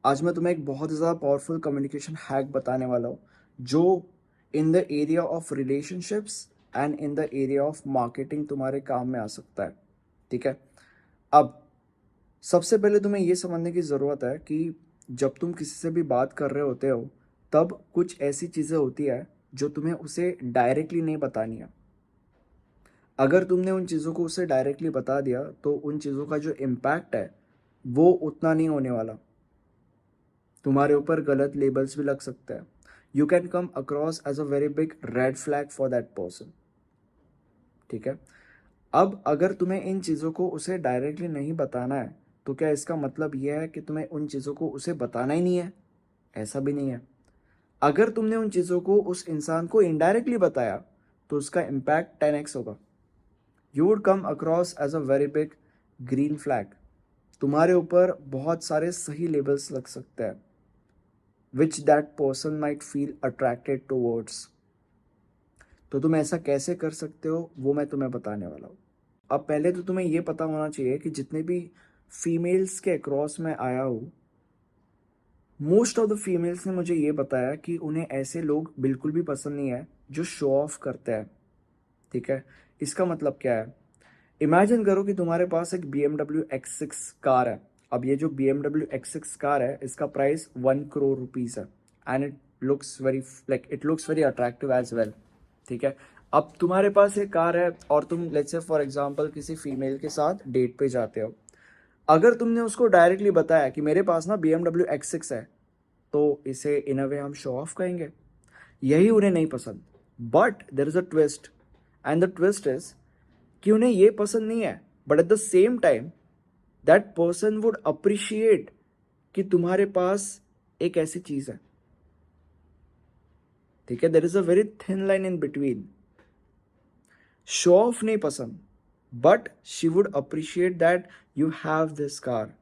आज मैं तुम्हें एक बहुत ज़्यादा पावरफुल कम्युनिकेशन हैक बताने वाला हूँ जो in the area of relationships and in the area of marketing तुम्हारे काम में आ सकता है। ठीक है। अब सबसे पहले तुम्हें ये समझने की ज़रूरत है कि जब तुम किसी से भी बात कर रहे होते हो तब कुछ ऐसी चीज़ें होती है जो तुम्हें उसे डायरेक्टली नहीं बतानी है। अगर तुमने उन चीज़ों को उसे डायरेक्टली बता दिया तो उन चीज़ों का जो इम्पैक्ट है वो उतना नहीं होने वाला। तुम्हारे ऊपर गलत लेबल्स भी लग सकते हैं। You can come across as a very big red flag for that person. ठीक है। अब अगर तुम्हें इन चीज़ों को उसे डायरेक्टली नहीं बताना है तो क्या इसका मतलब यह है कि तुम्हें उन चीज़ों को उसे बताना ही नहीं है? ऐसा भी नहीं है। अगर तुमने उन चीज़ों को उस इंसान को इनडायरेक्टली बताया तो उसका इम्पैक्ट 10x होगा। You would come across as a very big green flag. तुम्हारे ऊपर बहुत सारे सही लेबल्स लग सकते हैं which that person might feel attracted towards। तो तुम ऐसा कैसे कर सकते हो वो मैं तुम्हें बताने वाला हूँ। अब पहले तो तुम्हें ये पता होना चाहिए कि जितने भी फीमेल्स के अक्रॉस में आया हूँ, मोस्ट ऑफ द फीमेल्स ने मुझे ये बताया कि उन्हें ऐसे लोग बिल्कुल भी पसंद नहीं है जो शो ऑफ करते हैं। ठीक है। इसका मतलब क्या है? इमेजिन करो कि तुम्हारे पास एक BMW X6 कार है। अब ये जो BMW X6 कार है इसका प्राइस 1 करोड़ रुपीज है and it looks very attractive as well. ठीक है। अब तुम्हारे पास एक कार है और तुम लेट्स से फॉर एग्जांपल किसी फीमेल के साथ डेट पे जाते हो। अगर तुमने उसको डायरेक्टली बताया कि मेरे पास ना BMW X6 है तो इसे इन अ वे हम शो ऑफ कहेंगे। यही उन्हें नहीं पसंद। But there is a twist and the twist is कि उन्हें ये पसंद नहीं है but at the same time that person would appreciate कि तुम्हारे पास एक ऐसी चीज है। ठीक है। There is a very thin line in between. Show off नहीं पसंद but she would appreciate that you have this car.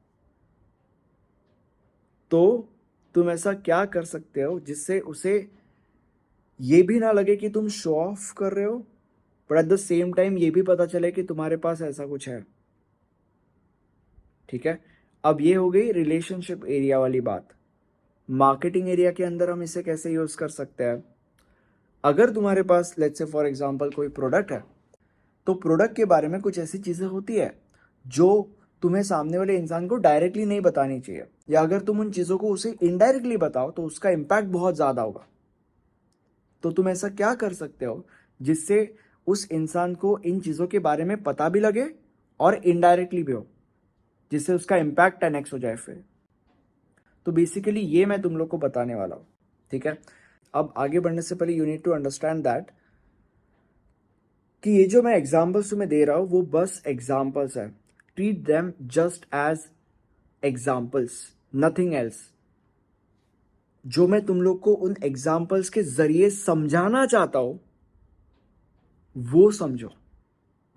तो तुम ऐसा क्या कर सकते हो जिससे उसे ये भी ना लगे कि तुम शो ऑफ कर रहे हो but at the same time ये भी पता चले कि तुम्हारे पास ऐसा कुछ है। ठीक है। अब ये हो गई रिलेशनशिप एरिया वाली बात। मार्केटिंग एरिया के अंदर हम इसे कैसे यूज कर सकते हैं? अगर तुम्हारे पास लेट्स से फॉर एग्जांपल कोई प्रोडक्ट है तो प्रोडक्ट के बारे में कुछ ऐसी चीजें होती है जो तुम्हें सामने वाले इंसान को डायरेक्टली नहीं बतानी चाहिए, या अगर तुम उन चीजों को उसे इनडायरेक्टली बताओ तो उसका इम्पैक्ट बहुत ज्यादा होगा। तो तुम ऐसा क्या कर सकते हो जिससे उस इंसान को इन चीजों के बारे में पता भी लगे और इनडायरेक्टली भी हो, जिससे उसका इम्पैक्ट 10x हो जाए फिर। तो बेसिकली ये मैं तुम लोग को बताने वाला हूँ। ठीक है। अब आगे बढ़ने से पहले you need to understand that कि ये जो मैं एग्जाम्पल्स तुम्हें दे रहा हूँ वो बस एग्जाम्पल्स है। Treat them just as examples, nothing else. जो मैं तुम लोग को उन एग्जाम्पल्स के जरिए समझाना चाहता हूं वो समझो।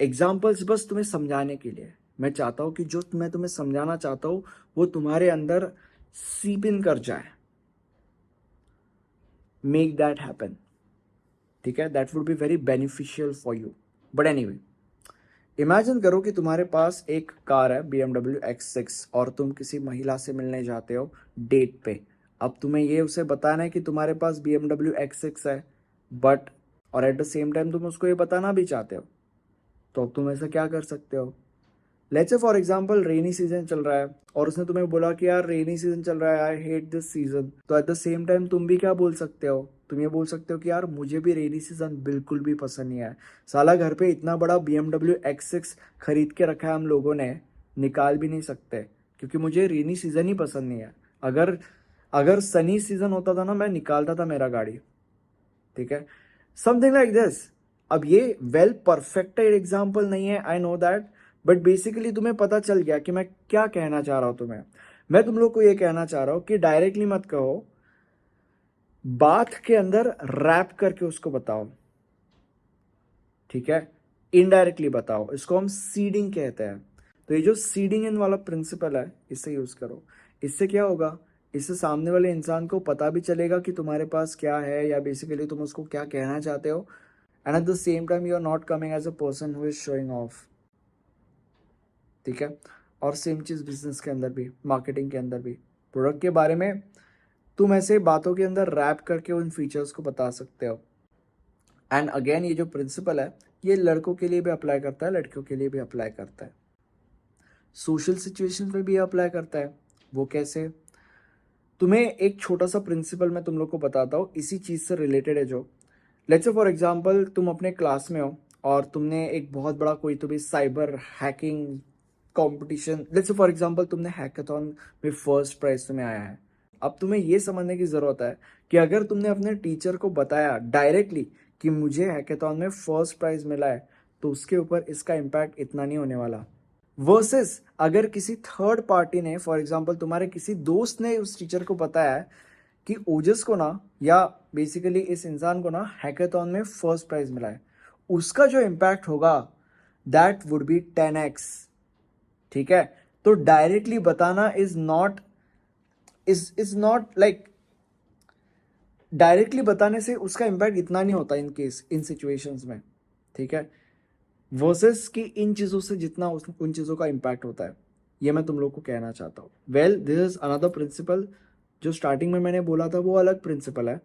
एग्जाम्पल्स बस तुम्हें समझाने के लिए। मैं चाहता हूं कि जो मैं तुम्हें समझाना चाहता हूं वो तुम्हारे अंदर सीप इन कर जाए। Make that happen. ठीक है। That would be very beneficial for you. But anyway, imagine करो कि तुम्हारे पास एक कार है BMW X6 और तुम किसी महिला से मिलने जाते हो डेट पे। अब तुम्हें ये उसे बताना है कि तुम्हारे पास BMW X6 है बट और एट द सेम टाइम तुम उसको ये बताना भी चाहते हो। तो अब तुम ऐसा क्या कर सकते हो? Let's say for example rainy season चल रहा है और उसने तुम्हें बोला कि यार रेनी सीजन चल रहा है, आई हेट दिस सीजन। तो एट द सेम टाइम तुम भी क्या बोल सकते हो? तुम ये बोल सकते हो कि यार मुझे भी रेनी सीजन बिल्कुल भी पसंद नहीं है। साला घर पे इतना बड़ा BMW X6 खरीद के रखा है हम लोगों ने, निकाल भी नहीं सकते क्योंकि मुझे रेनी सीजन ही पसंद नहीं है। अगर अगर सनी सीजन होता था ना मैं निकालता था मेरा गाड़ी। ठीक है। Something like this. अब ये वेल परफेक्टेड एग्जाम्पल नहीं है, I know that, but basically तुम्हें पता चल गया कि मैं क्या कहना चाह रहा हूं तुम्हें। मैं तुम लोग को ये कहना चाह रहा हूं कि डायरेक्टली मत कहो, बात के अंदर रैप करके उसको बताओ। ठीक है। इनडायरेक्टली बताओ। इसको हम सीडिंग कहते हैं। तो ये जो सीडिंग इन वाला प्रिंसिपल है इसे यूज करो। इससे क्या होगा? इससे सामने वाले इंसान को पता भी चलेगा कि तुम्हारे पास क्या है या बेसिकली तुम उसको क्या कहना चाहते हो। And at the same time you are not coming as a person who is showing off. ठीक है। और सेम चीज बिजनेस के अंदर भी, मार्केटिंग के अंदर भी। प्रोडक्ट के बारे में तुम ऐसे बातों के अंदर रैप करके उन फीचर्स को बता सकते हो। एंड अगेन ये जो प्रिंसिपल है ये लड़कों के लिए भी अप्लाई करता है, लड़कियों के लिए भी अप्लाई करता है, सोशल सिचुएशन में भी अप्लाई करता है। वो कैसे? तुम्हें एक छोटा सा प्रिंसिपल मैं तुम लोग को बताता हूँ, इसी चीज़ से रिलेटेड है। जो लेट्स से फॉर एग्जांपल तुम अपने क्लास में हो और तुमने एक बहुत बड़ा कोई तो भी cyber hacking competition, let's say for example तुमने हैकाथॉन में फर्स्ट प्राइज तुम्हें आया है। अब तुम्हें ये समझने की ज़रूरत है कि अगर तुमने अपने टीचर को बताया डायरेक्टली कि मुझे हैकाथॉन में फर्स्ट प्राइज मिला है, तो उसके ऊपर इसका इम्पैक्ट इतना नहीं होने वाला। वर्सेस अगर किसी थर्ड पार्टी ने, फॉर एग्जांपल तुम्हारे किसी दोस्त ने उस टीचर को बताया है कि ओजस को ना, या बेसिकली इस इंसान को ना हैकाथॉन में फर्स्ट प्राइज मिला है, उसका जो इम्पैक्ट होगा दैट वुड बी 10x। ठीक है? तो डायरेक्टली बताना इज नॉट लाइक, डायरेक्टली बताने से उसका इम्पैक्ट इतना नहीं होता इन सिचुएशंस में। ठीक है? वर्सेस कि इन चीज़ों से जितना उन चीज़ों का इम्पैक्ट होता है, ये मैं तुम लोग को कहना चाहता हूँ। Well, this is another principle. जो स्टार्टिंग में मैंने बोला था वो अलग प्रिंसिपल है,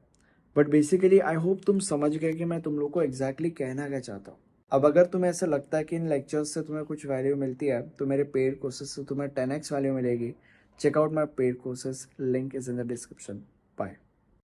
बट बेसिकली आई होप तुम समझ गए कि मैं तुम लोग को एग्जैक्टली कहना क्या चाहता हूँ। अब अगर तुम्हें ऐसा लगता है कि इन लेक्चर्स से तुम्हें कुछ वैल्यू मिलती है, तो मेरे पेड कोर्सेज से तुम्हें 10x वैल्यू मिलेगी। Checkout my paid courses, link is in the description.